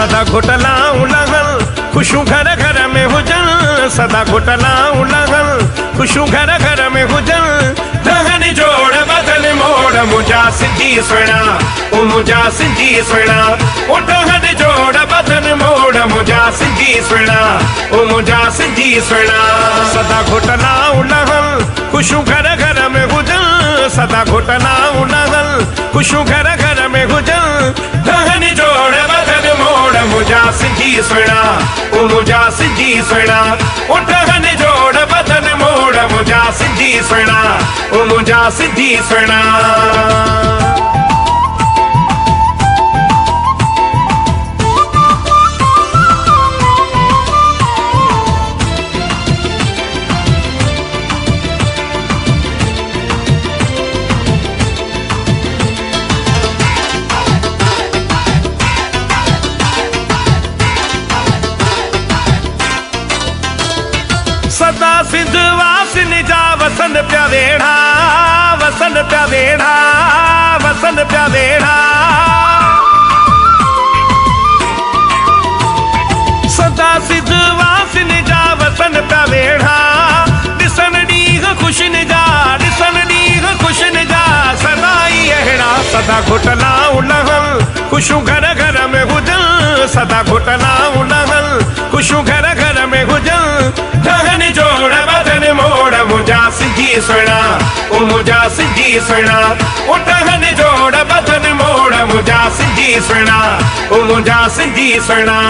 सदा घोटला उलहल खुशू घर घर में हुजन, सदा घोटला उलहल खुशू घर घर में हुजन। दहन जोड़ बदन मोड़ मुझा सिंधी सुना, ओ मुझा सिंधी सुना। ओ दहन जोड़ बदन मोड़ मुझा सिंधी सुना, ओ मुझा सिंधी सुना। सदा घोटला उलहल खुशू घर घर में हुजन, सदा घोटला उलहल खुशू घर घर में हुजन। दहन जोड़ बदन मोड़ मुझा सिंधी सुना, ओ मुझा सिंधी सुना। ओ दहन जोड़ बदन मोड़ मुझा सिंधी सुना, ओ मुझा सिंधी सुना। सदा सिंध वासिन जा वसन प्या वेड़ा, वसन प्या वेड़ा, वसन प्या वेड़ा। सदा सिंध वासिन जा वसन प्या वेड़ा। दिसन डीग खुशन जा, दिसन डीग खुशन जा, सदा ही अहड़ा। सदा घोटला उलहल खुशू घर घर में हुजन, सदा घोटला उलहल खुशू घर घर में हुजन। दहन जोड़ बदन मोड़ मुझा सिंधी सुना, ओ मुझा सिंधी सुना। ओ दहन जोड़ बदन मोड़ मुझा सिंधी सुना, ओ मुझा सिंधी सुना।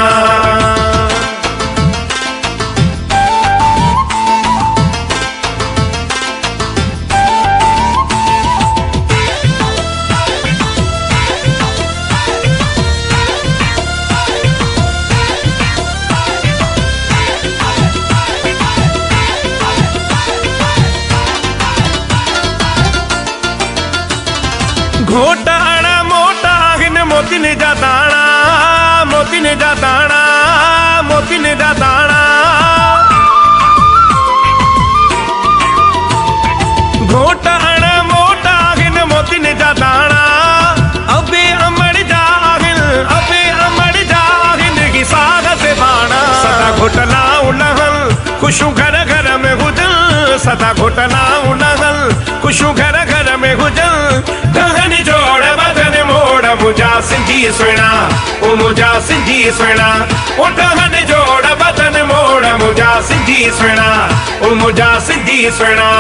घोटाणा मोटा हिन मोतिन जा दाणा, मोतिन जा दाणा, मोतिन जा दाणा। घोटाणा मोटा हिन मोतिन जा दाणा। अबे अमड़ जा हिन, अबे अमड़ जा हिन की साग से बाणा। सदा घोटला उलहल खुशू घर घर में हुजन, सदा घोटला उलहल खुशू घर घर में हुजन। दहन जोड़ बदन मोड़ मुझा सिंधी सुना, ओ मुझा सिंधी सुना। ओ दहन जोड़ बदन मोड़ मुझा सिंधी सुना, ओ मुझा सिंधी सुना।